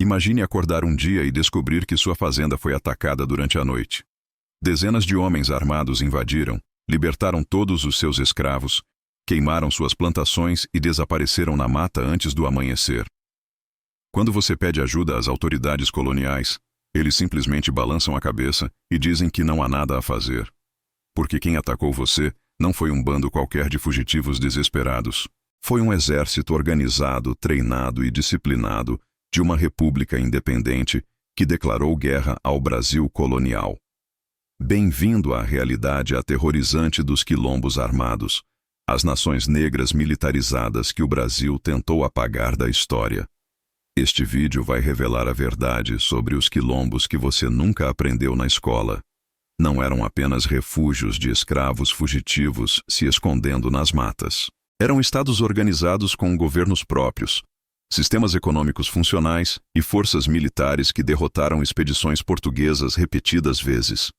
Imagine acordar um dia e descobrir que sua fazenda foi atacada durante a noite. Dezenas de homens armados invadiram, libertaram todos os seus escravos, queimaram suas plantações e desapareceram na mata antes do amanhecer. Quando você pede ajuda às autoridades coloniais, eles simplesmente balançam a cabeça e dizem que não há nada a fazer. Porque quem atacou você não foi um bando qualquer de fugitivos desesperados. Foi um exército organizado, treinado e disciplinado de uma república independente que declarou guerra ao Brasil colonial. Bem-vindo à realidade aterrorizante dos quilombos armados, as nações negras militarizadas que o Brasil tentou apagar da história. Este vídeo vai revelar a verdade sobre os quilombos que você nunca aprendeu na escola. Não eram apenas refúgios de escravos fugitivos se escondendo nas matas. Eram estados organizados com governos próprios, sistemas econômicos funcionais e forças militares que derrotaram expedições portuguesas repetidas vezes.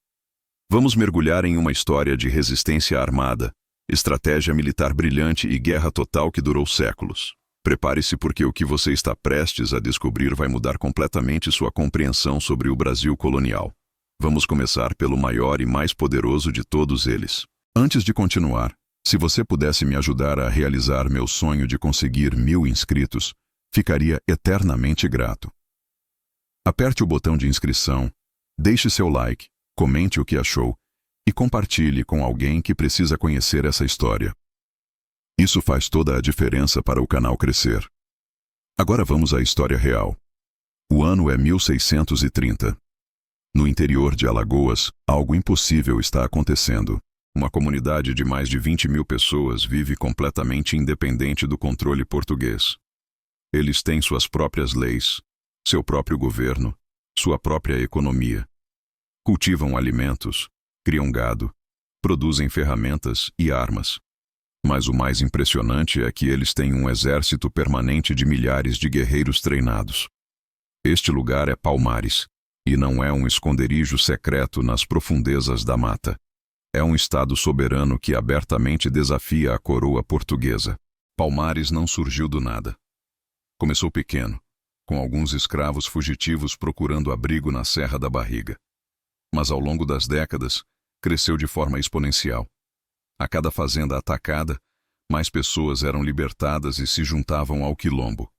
Vamos mergulhar em uma história de resistência armada, estratégia militar brilhante e guerra total que durou séculos. Prepare-se porque o que você está prestes a descobrir vai mudar completamente sua compreensão sobre o Brasil colonial. Vamos começar pelo maior e mais poderoso de todos eles. Antes de continuar, se você pudesse me ajudar a realizar meu sonho de conseguir 1000 inscritos, ficaria eternamente grato. Aperte o botão de inscrição, deixe seu like, comente o que achou e compartilhe com alguém que precisa conhecer essa história. Isso faz toda a diferença para o canal crescer. Agora vamos à história real. O ano é 1630. No interior de Alagoas, algo impossível está acontecendo. Uma comunidade de mais de 20.000 pessoas vive completamente independente do controle português. Eles têm suas próprias leis, seu próprio governo, sua própria economia. Cultivam alimentos, criam gado, produzem ferramentas e armas. Mas o mais impressionante é que eles têm um exército permanente de milhares de guerreiros treinados. Este lugar é Palmares, e não é um esconderijo secreto nas profundezas da mata. É um estado soberano que abertamente desafia a coroa portuguesa. Palmares não surgiu do nada. Começou pequeno, com alguns escravos fugitivos procurando abrigo na Serra da Barriga. Mas ao longo das décadas, cresceu de forma exponencial. A cada fazenda atacada, mais pessoas eram libertadas e se juntavam ao quilombo.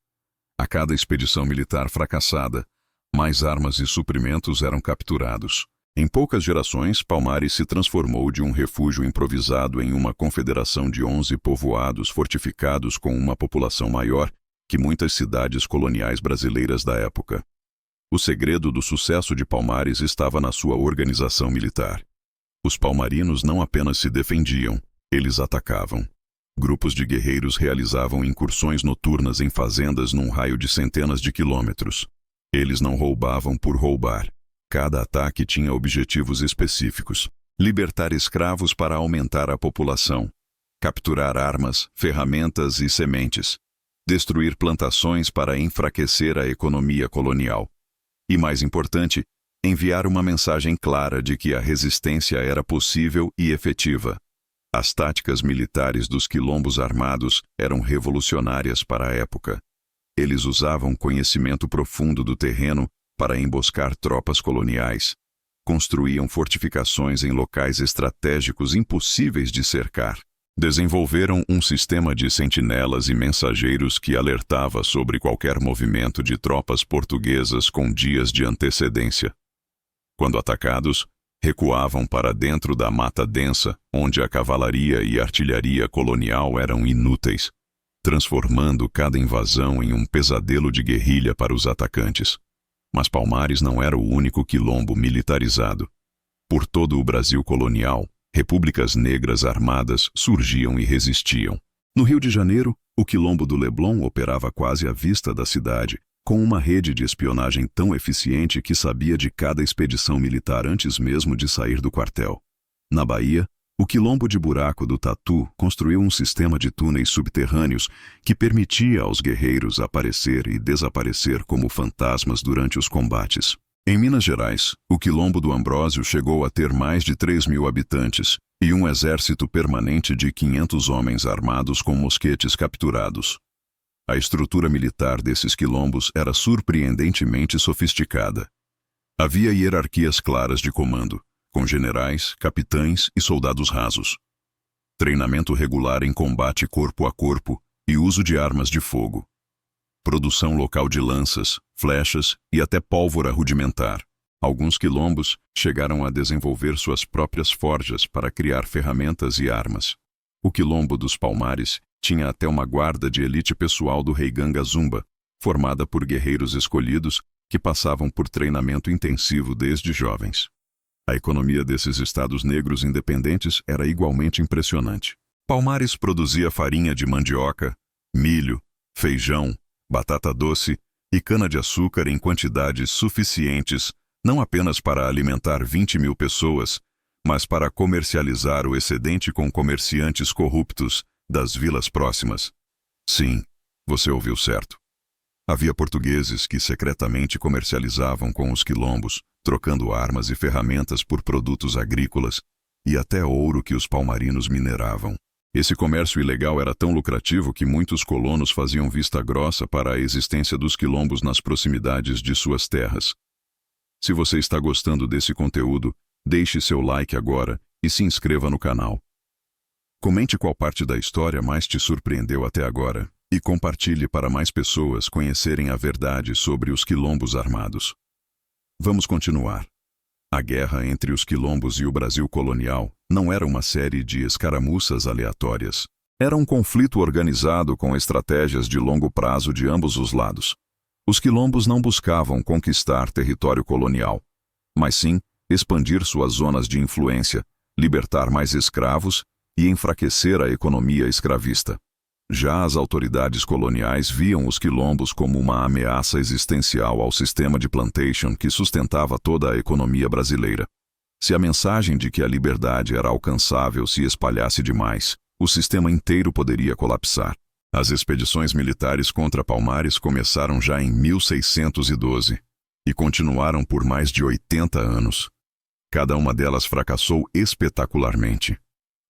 A cada expedição militar fracassada, mais armas e suprimentos eram capturados. Em poucas gerações, Palmares se transformou de um refúgio improvisado em uma confederação de 11 povoados fortificados com uma população maior que muitas cidades coloniais brasileiras da época. O segredo do sucesso de Palmares estava na sua organização militar. Os palmarinos não apenas se defendiam, eles atacavam. Grupos de guerreiros realizavam incursões noturnas em fazendas num raio de centenas de quilômetros. Eles não roubavam por roubar. Cada ataque tinha objetivos específicos: libertar escravos para aumentar a população, capturar armas, ferramentas e sementes, destruir plantações para enfraquecer a economia colonial. E mais importante, enviar uma mensagem clara de que a resistência era possível e efetiva. As táticas militares dos quilombos armados eram revolucionárias para a época. Eles usavam conhecimento profundo do terreno para emboscar tropas coloniais. Construíam fortificações em locais estratégicos impossíveis de cercar. Desenvolveram um sistema de sentinelas e mensageiros que alertava sobre qualquer movimento de tropas portuguesas com dias de antecedência. Quando atacados, recuavam para dentro da mata densa, onde a cavalaria e artilharia colonial eram inúteis, transformando cada invasão em um pesadelo de guerrilha para os atacantes. Mas Palmares não era o único quilombo militarizado. Por todo o Brasil colonial, repúblicas negras armadas surgiam e resistiam. No Rio de Janeiro, o quilombo do Leblon operava quase à vista da cidade, com uma rede de espionagem tão eficiente que sabia de cada expedição militar antes mesmo de sair do quartel. Na Bahia, o quilombo de Buraco do Tatu construiu um sistema de túneis subterrâneos que permitia aos guerreiros aparecer e desaparecer como fantasmas durante os combates. Em Minas Gerais, o quilombo do Ambrósio chegou a ter mais de 3.000 habitantes e um exército permanente de 500 homens armados com mosquetes capturados. A estrutura militar desses quilombos era surpreendentemente sofisticada. Havia hierarquias claras de comando, com generais, capitães e soldados rasos. Treinamento regular em combate corpo a corpo e uso de armas de fogo. Produção local de lanças, flechas e até pólvora rudimentar. Alguns quilombos chegaram a desenvolver suas próprias forjas para criar ferramentas e armas. O quilombo dos Palmares tinha até uma guarda de elite pessoal do rei Ganga Zumba, formada por guerreiros escolhidos que passavam por treinamento intensivo desde jovens. A economia desses estados negros independentes era igualmente impressionante. Palmares produzia farinha de mandioca, milho, feijão, batata doce e cana-de-açúcar em quantidades suficientes não apenas para alimentar 20.000 pessoas, mas para comercializar o excedente com comerciantes corruptos das vilas próximas. Sim, você ouviu certo. Havia portugueses que secretamente comercializavam com os quilombos, trocando armas e ferramentas por produtos agrícolas e até ouro que os palmarinos mineravam. Esse comércio ilegal era tão lucrativo que muitos colonos faziam vista grossa para a existência dos quilombos nas proximidades de suas terras. Se você está gostando desse conteúdo, deixe seu like agora e se inscreva no canal. Comente qual parte da história mais te surpreendeu até agora e compartilhe para mais pessoas conhecerem a verdade sobre os quilombos armados. Vamos continuar. A guerra entre os quilombos e o Brasil colonial não era uma série de escaramuças aleatórias. Era um conflito organizado com estratégias de longo prazo de ambos os lados. Os quilombos não buscavam conquistar território colonial, mas sim expandir suas zonas de influência, libertar mais escravos e enfraquecer a economia escravista. Já as autoridades coloniais viam os quilombos como uma ameaça existencial ao sistema de plantation que sustentava toda a economia brasileira. Se a mensagem de que a liberdade era alcançável se espalhasse demais, o sistema inteiro poderia colapsar. As expedições militares contra Palmares começaram já em 1612 e continuaram por mais de 80 anos. Cada uma delas fracassou espetacularmente.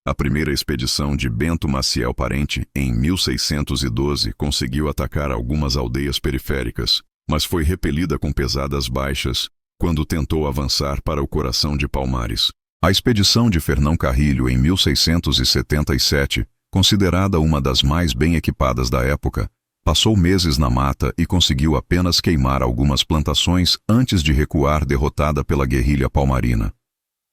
A primeira expedição de Bento Maciel Parente, em 1612, conseguiu atacar algumas aldeias periféricas, mas foi repelida com pesadas baixas quando tentou avançar para o coração de Palmares. A expedição de Fernão Carrilho, em 1677, considerada uma das mais bem equipadas da época, passou meses na mata e conseguiu apenas queimar algumas plantações antes de recuar derrotada pela guerrilha palmarina.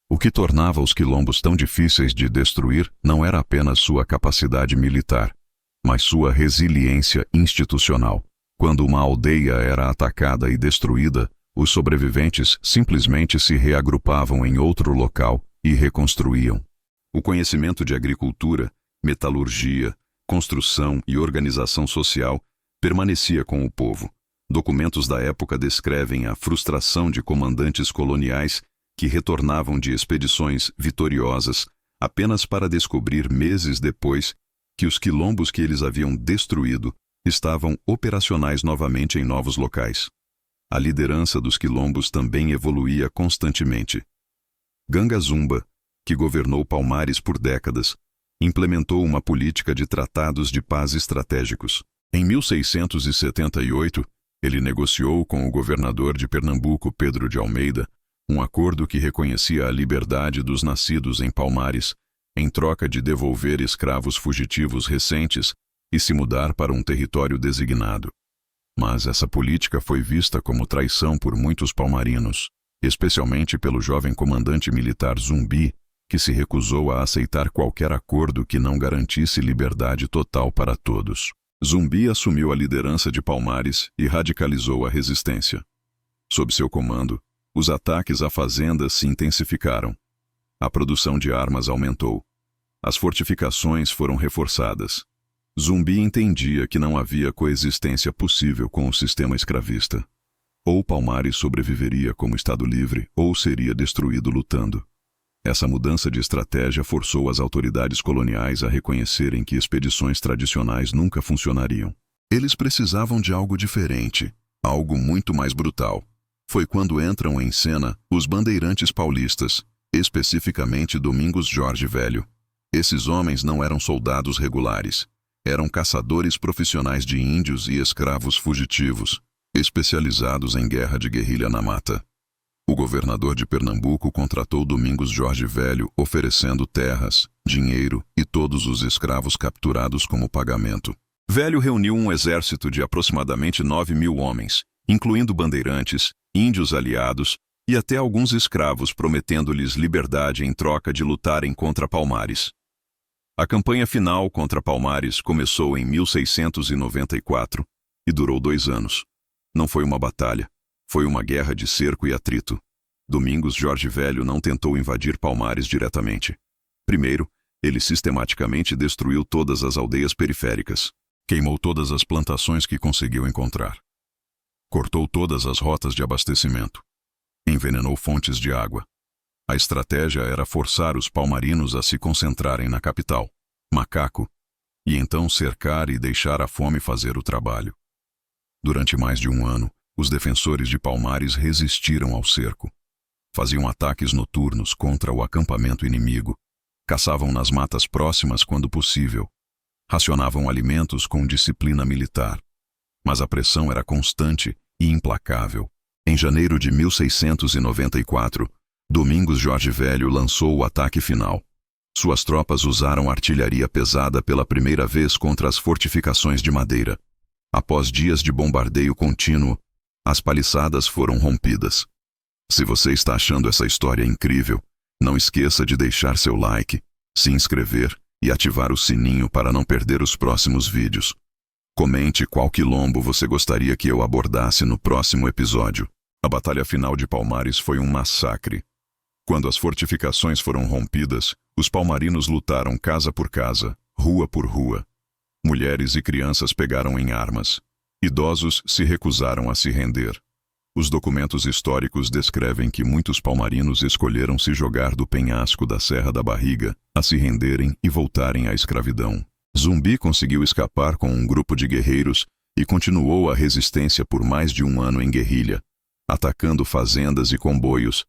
O que tornava os quilombos tão difíceis de destruir não era apenas sua capacidade militar, mas sua resiliência institucional. Quando uma aldeia era atacada e destruída, os sobreviventes simplesmente se reagrupavam em outro local e reconstruíam. O conhecimento de agricultura, metalurgia, construção e organização social permanecia com o povo. Documentos da época descrevem a frustração de comandantes coloniais que retornavam de expedições vitoriosas apenas para descobrir meses depois que os quilombos que eles haviam destruído estavam operacionais novamente em novos locais. A liderança dos quilombos também evoluía constantemente. Ganga Zumba, que governou Palmares por décadas, implementou uma política de tratados de paz estratégicos. Em 1678, ele negociou com o governador de Pernambuco, Pedro de Almeida, um acordo que reconhecia a liberdade dos nascidos em Palmares, em troca de devolver escravos fugitivos recentes e se mudar para um território designado. Mas essa política foi vista como traição por muitos palmarinos, especialmente pelo jovem comandante militar Zumbi, que se recusou a aceitar qualquer acordo que não garantisse liberdade total para todos. Zumbi assumiu a liderança de Palmares e radicalizou a resistência. Sob seu comando, os ataques a fazendas se intensificaram. A produção de armas aumentou. As fortificações foram reforçadas. Zumbi entendia que não havia coexistência possível com o sistema escravista. Ou Palmares sobreviveria como Estado livre, ou seria destruído lutando. Essa mudança de estratégia forçou as autoridades coloniais a reconhecerem que expedições tradicionais nunca funcionariam. Eles precisavam de algo diferente, algo muito mais brutal. Foi quando entram em cena os bandeirantes paulistas, especificamente Domingos Jorge Velho. Esses homens não eram soldados regulares. eram caçadores profissionais de índios e escravos fugitivos, especializados em guerra de guerrilha na mata. O governador de Pernambuco contratou Domingos Jorge Velho, oferecendo terras, dinheiro e todos os escravos capturados como pagamento. Velho reuniu um exército de aproximadamente 9.000 homens, incluindo bandeirantes, índios aliados e até alguns escravos, prometendo-lhes liberdade em troca de lutarem contra Palmares. A campanha final contra Palmares começou em 1694 e durou 2 anos. Não foi uma batalha, foi uma guerra de cerco e atrito. Domingos Jorge Velho não tentou invadir Palmares diretamente. Primeiro, ele sistematicamente destruiu todas as aldeias periféricas. Queimou todas as plantações que conseguiu encontrar. Cortou todas as rotas de abastecimento. Envenenou fontes de água. A estratégia era forçar os palmarinos a se concentrarem na capital, Macaco, e então cercar e deixar a fome fazer o trabalho. Durante mais de 1 ano, os defensores de Palmares resistiram ao cerco. Faziam ataques noturnos contra o acampamento inimigo. Caçavam nas matas próximas quando possível. Racionavam alimentos com disciplina militar. Mas a pressão era constante e implacável. Em janeiro de 1694, Domingos Jorge Velho lançou o ataque final. Suas tropas usaram artilharia pesada pela primeira vez contra as fortificações de madeira. Após dias de bombardeio contínuo, as paliçadas foram rompidas. Se você está achando essa história incrível, não esqueça de deixar seu like, se inscrever e ativar o sininho para não perder os próximos vídeos. Comente qual quilombo você gostaria que eu abordasse no próximo episódio. A batalha final de Palmares foi um massacre. Quando as fortificações foram rompidas, os palmarinos lutaram casa por casa, rua por rua. Mulheres e crianças pegaram em armas. Idosos se recusaram a se render. Os documentos históricos descrevem que muitos palmarinos escolheram se jogar do penhasco da Serra da Barriga, a se renderem e voltarem à escravidão. Zumbi conseguiu escapar com um grupo de guerreiros e continuou a resistência por mais de 1 ano em guerrilha, atacando fazendas e comboios.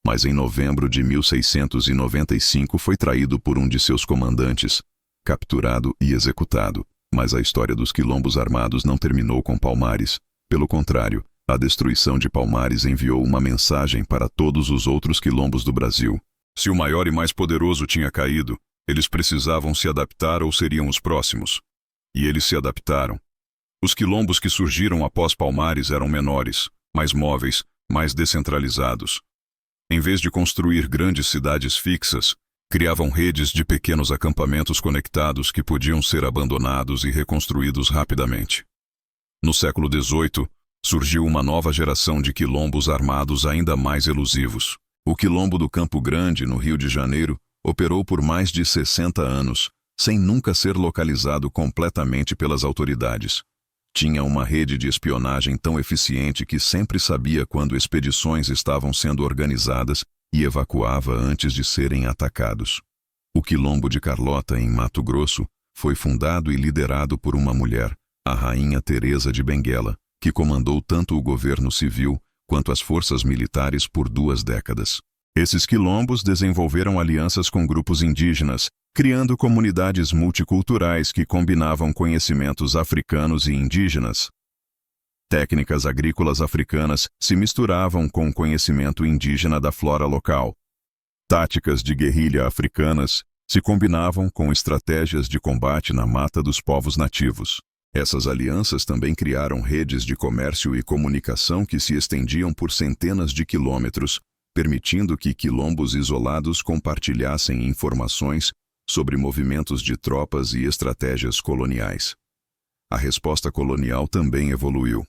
Mas em novembro de 1695 foi traído por um de seus comandantes, capturado e executado. Mas a história dos quilombos armados não terminou com Palmares. Pelo contrário, a destruição de Palmares enviou uma mensagem para todos os outros quilombos do Brasil. Se o maior e mais poderoso tinha caído, eles precisavam se adaptar ou seriam os próximos. E eles se adaptaram. Os quilombos que surgiram após Palmares eram menores, mais móveis, mais descentralizados. Em vez de construir grandes cidades fixas, criavam redes de pequenos acampamentos conectados que podiam ser abandonados e reconstruídos rapidamente. No século XVIII, surgiu uma nova geração de quilombos armados ainda mais elusivos. O quilombo do Campo Grande, no Rio de Janeiro, operou por mais de 60 anos, sem nunca ser localizado completamente pelas autoridades. Tinha uma rede de espionagem tão eficiente que sempre sabia quando expedições estavam sendo organizadas e evacuava antes de serem atacados. O Quilombo de Carlota, em Mato Grosso, foi fundado e liderado por uma mulher, a Rainha Teresa de Benguela, que comandou tanto o governo civil quanto as forças militares por 2 décadas. Esses quilombos desenvolveram alianças com grupos indígenas, criando comunidades multiculturais que combinavam conhecimentos africanos e indígenas. Técnicas agrícolas africanas se misturavam com o conhecimento indígena da flora local. Táticas de guerrilha africanas se combinavam com estratégias de combate na mata dos povos nativos. Essas alianças também criaram redes de comércio e comunicação que se estendiam por centenas de quilômetros, permitindo que quilombos isolados compartilhassem informações sobre movimentos de tropas e estratégias coloniais. A resposta colonial também evoluiu.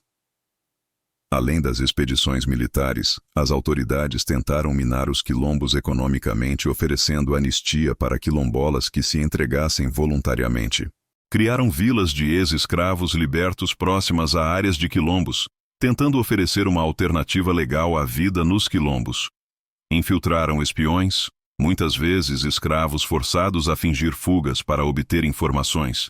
Além das expedições militares, as autoridades tentaram minar os quilombos economicamente, oferecendo anistia para quilombolas que se entregassem voluntariamente. Criaram vilas de ex-escravos libertos próximas a áreas de quilombos, tentando oferecer uma alternativa legal à vida nos quilombos. Infiltraram espiões, muitas vezes escravos forçados a fingir fugas para obter informações.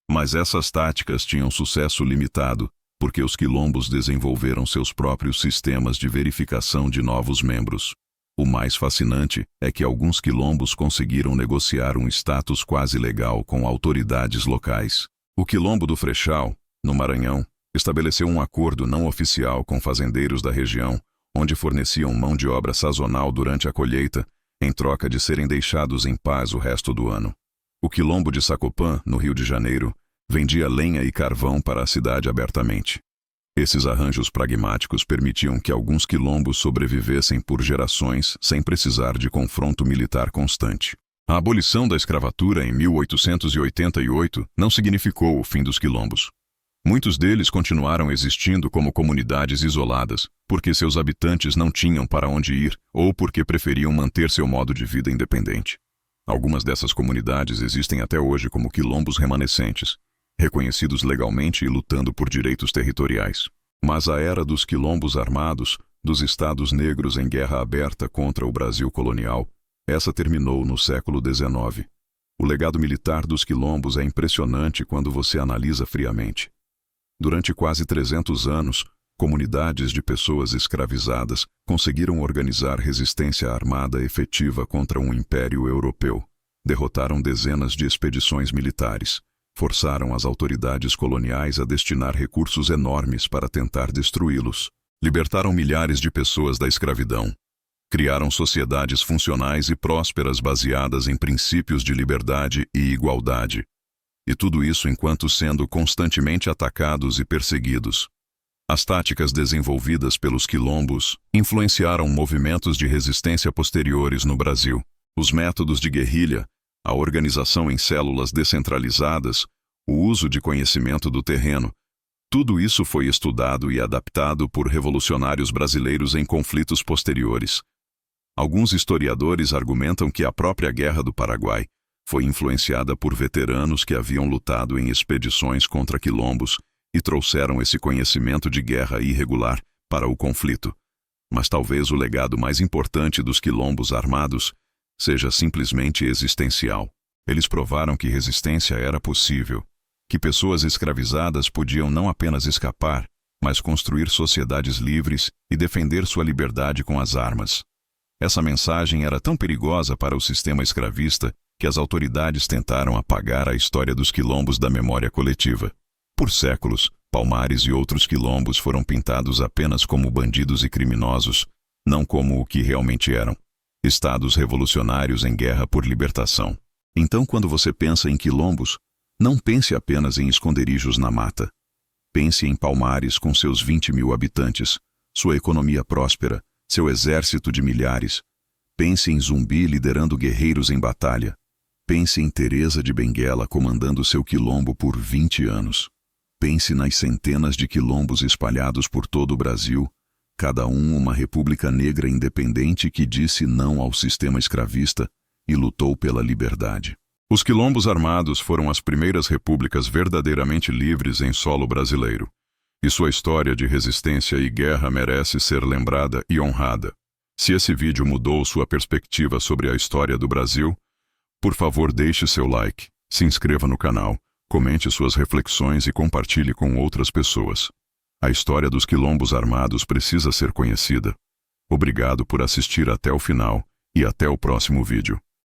Mas essas táticas tinham sucesso limitado, porque os quilombos desenvolveram seus próprios sistemas de verificação de novos membros. O mais fascinante é que alguns quilombos conseguiram negociar um status quase legal com autoridades locais. O Quilombo do Frechal, no Maranhão, estabeleceu um acordo não oficial com fazendeiros da região, onde forneciam mão de obra sazonal durante a colheita, em troca de serem deixados em paz o resto do ano. O Quilombo de Sacopã, no Rio de Janeiro, vendia lenha e carvão para a cidade abertamente. Esses arranjos pragmáticos permitiam que alguns quilombos sobrevivessem por gerações sem precisar de confronto militar constante. A abolição da escravatura em 1888 não significou o fim dos quilombos. Muitos deles continuaram existindo como comunidades isoladas, porque seus habitantes não tinham para onde ir ou porque preferiam manter seu modo de vida independente. Algumas dessas comunidades existem até hoje como quilombos remanescentes, reconhecidos legalmente e lutando por direitos territoriais. Mas a era dos quilombos armados, dos estados negros em guerra aberta contra o Brasil colonial, essa terminou no século XIX. O legado militar dos quilombos é impressionante quando você analisa friamente. Durante quase 300 anos, comunidades de pessoas escravizadas conseguiram organizar resistência armada efetiva contra um império europeu. Derrotaram dezenas de expedições militares. Forçaram as autoridades coloniais a destinar recursos enormes para tentar destruí-los. Libertaram milhares de pessoas da escravidão. Criaram sociedades funcionais e prósperas baseadas em princípios de liberdade e igualdade. E tudo isso enquanto sendo constantemente atacados e perseguidos. As táticas desenvolvidas pelos quilombos influenciaram movimentos de resistência posteriores no Brasil. Os métodos de guerrilha, a organização em células descentralizadas, o uso de conhecimento do terreno, tudo isso foi estudado e adaptado por revolucionários brasileiros em conflitos posteriores. Alguns historiadores argumentam que a própria Guerra do Paraguai foi influenciada por veteranos que haviam lutado em expedições contra quilombos e trouxeram esse conhecimento de guerra irregular para o conflito. Mas talvez o legado mais importante dos quilombos armados seja simplesmente existencial. Eles provaram que resistência era possível, que pessoas escravizadas podiam não apenas escapar, mas construir sociedades livres e defender sua liberdade com as armas. Essa mensagem era tão perigosa para o sistema escravista que as autoridades tentaram apagar a história dos quilombos da memória coletiva. Por séculos, Palmares e outros quilombos foram pintados apenas como bandidos e criminosos, não como o que realmente eram. Estados revolucionários em guerra por libertação. Então, quando você pensa em quilombos, não pense apenas em esconderijos na mata. Pense em Palmares com seus 20 mil habitantes, sua economia próspera, seu exército de milhares. Pense em Zumbi liderando guerreiros em batalha. Pense em Teresa de Benguela comandando seu quilombo por 20 anos. Pense nas centenas de quilombos espalhados por todo o Brasil, cada um uma república negra independente que disse não ao sistema escravista e lutou pela liberdade. Os quilombos armados foram as primeiras repúblicas verdadeiramente livres em solo brasileiro, e sua história de resistência e guerra merece ser lembrada e honrada. Se esse vídeo mudou sua perspectiva sobre a história do Brasil, por favor deixe seu like, se inscreva no canal, comente suas reflexões e compartilhe com outras pessoas. A história dos quilombos armados precisa ser conhecida. Obrigado por assistir até o final e até o próximo vídeo.